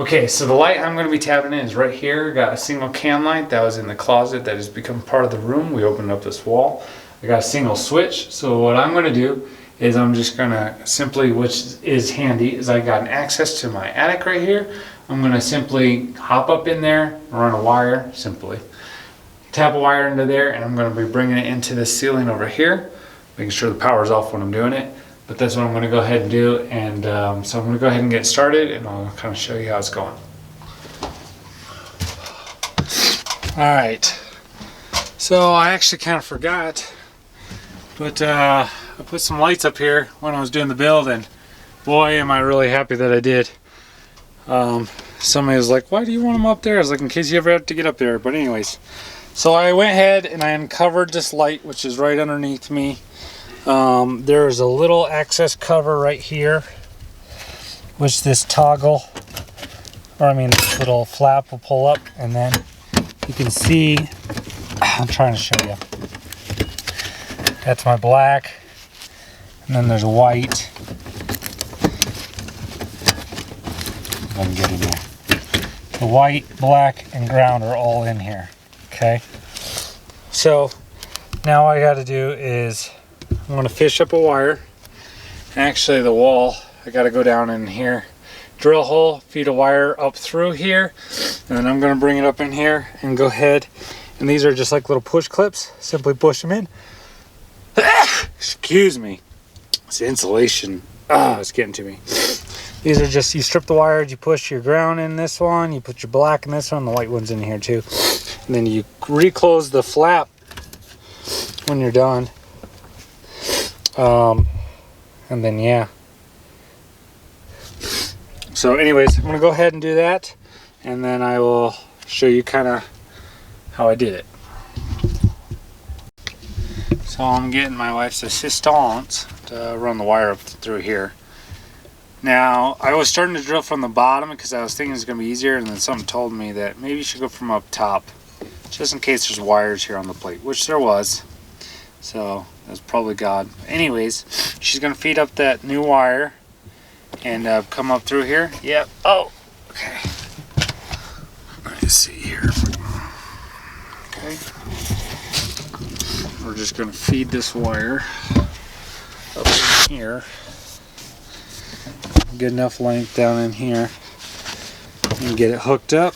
Okay, so the light I'm going to be tapping in is right here. Got a single can light that was in the closet that has become part of the room. We opened up this wall. I got a single switch. So what I'm going to do is I'm just going to simply, which is handy, is I got an access to my attic right here. I'm going to simply hop up in there, run a wire, simply tap a wire into there, and I'm going to be bringing it into the ceiling over here, making sure the power's off when I'm doing it. But that's what I'm going to go ahead and do, and so I'm going to go ahead and get started, and I'll kind of show you how it's going. Alright, so I actually kind of forgot, but I put some lights up here when I was doing the build, and boy am I really happy that I did. Somebody was like, why do you want them up there? I was like, in case you ever have to get up there. But anyways, so I went ahead and I uncovered this light, which is right underneath me. There's a little access cover right here, which this toggle, or I mean this little flap will pull up, and then you can see, I'm trying to show you, that's my black, and then there's white. If I can get in there. The white, black, and ground are all in here. Okay, so now all I got to do is I'm going to fish up a wire. Actually, the wall, I got to go down in here, drill a hole, feed a wire up through here, and then I'm going to bring it up in here and go ahead. And these are just like little push clips. Simply push them in. Excuse me. It's the insulation. It's getting to me. These are just, you strip the wires, you push your ground in this one, you put your black in this one, the white one's in here too. And then you reclose the flap when you're done. And then yeah. So anyways, I'm gonna go ahead and do that, and then I will show you kind of how I did it. So I'm getting my wife's assistance to run the wire up through here. Now, I was starting to drill from the bottom because I was thinking it was going to be easier, and then something told me that maybe you should go from up top, just in case there's wires here on the plate, which there was. So, that's probably God. Anyways, she's going to feed up that new wire and come up through here. Yep. Oh, okay. Let me see here. Okay. We're just going to feed this wire up in here. Good enough length down in here and get it hooked up,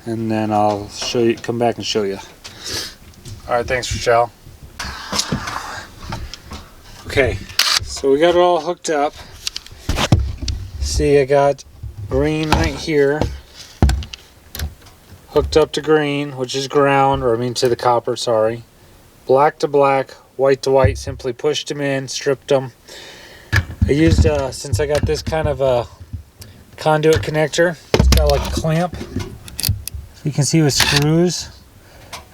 and then I'll show you, come back and show you. Alright, thanks, Rochelle. Okay, so we got it all hooked up. See, I got green right here hooked up to green, which is ground, or I mean to the copper, sorry. Black to black, white to white, simply pushed them in, stripped them. I used, since I got this kind of a conduit connector, it's got like a clamp. You can see with screws.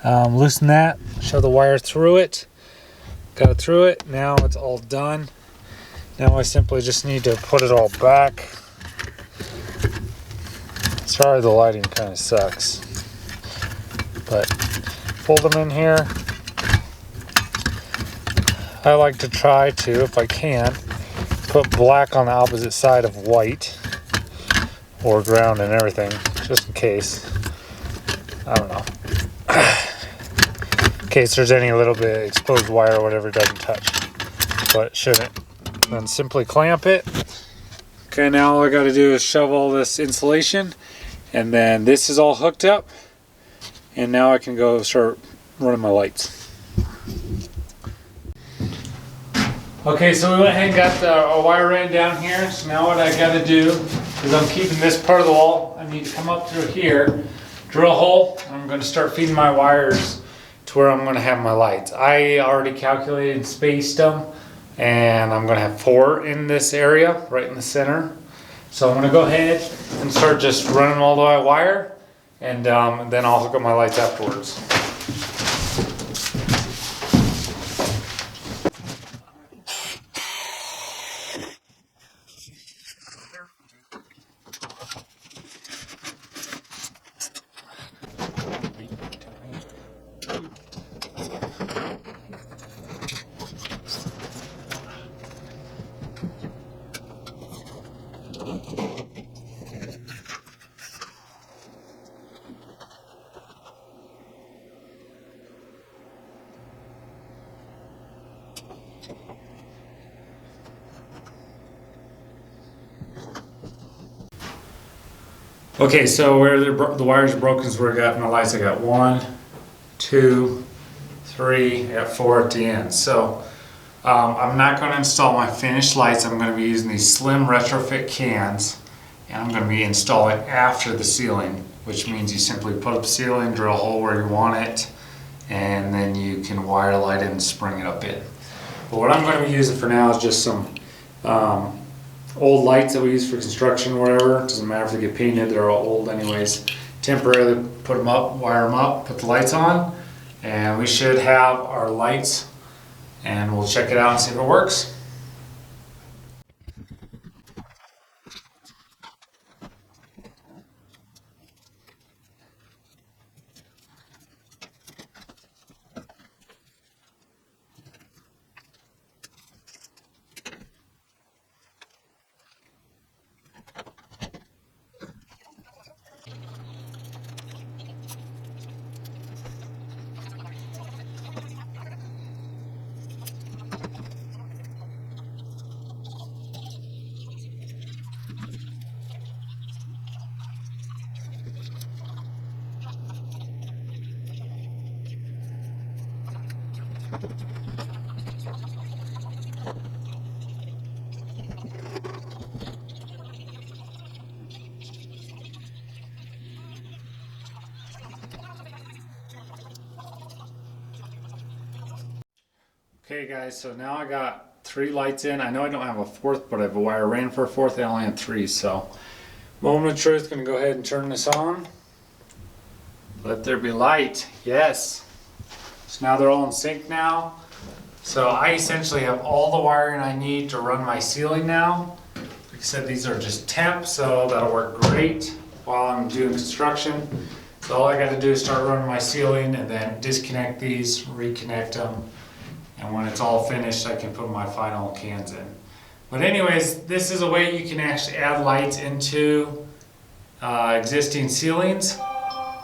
Loosen that, shove the wire through it. Got it through it, now it's all done. Now I simply just need to put it all back. Sorry, the lighting kind of sucks. But fold them in here. I like to try to, if I can, put black on the opposite side of white, or ground and everything, just in case. I don't know. In case there's any little bit of exposed wire or whatever it doesn't touch, but it shouldn't. Then simply clamp it. Okay, now all I got to do is shove all this insulation, and then this is all hooked up, and now I can go start running my lights. Okay, so we went ahead and got our wire ran down here. So now what I got to do is I'm keeping this part of the wall. I need to come up through here, drill a hole, and I'm going to start feeding my wires to where I'm going to have my lights. I already calculated and spaced them, and I'm going to have 4 in this area, right in the center. So I'm going to go ahead and start just running all the wire, and then I'll hook up my lights afterwards. Okay, so where the wires are broken is where I got my lights. I got 1, 2, 3, I got 4 at the end. So I'm not going to install my finished lights. I'm going to be using these slim retrofit cans, and I'm going to be installing after the ceiling, which means you simply put up a ceiling, drill a hole where you want it, and then you can wire a light in and spring it up in. But what I'm going to be using for now is just some old lights that we use for construction or whatever. It doesn't matter if they get painted, they're all old anyways. Temporarily put them up, wire them up, put the lights on, and we should have our lights, and we'll check it out and see if it works. Okay guys, so now I got 3 lights in. I know I don't have a 4th, but I have a wire ran for a 4th. I only had 3, so moment of truth, gonna go ahead and turn this on. Let there be light, yes. So now they're all in sync now. So I essentially have all the wiring I need to run my ceiling now. Like I said, these are just temp, so that'll work great while I'm doing construction. So all I got to do is start running my ceiling and then disconnect these, reconnect them. And when it's all finished, I can put my final cans in. But anyways, this is a way you can actually add lights into existing ceilings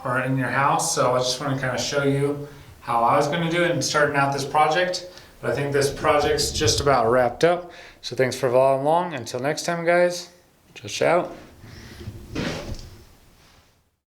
or in your house. So I just want to kind of show you how I was going to do it and starting out this project. But I think this project's just about wrapped up. So thanks for following along. Until next time, guys, just shout.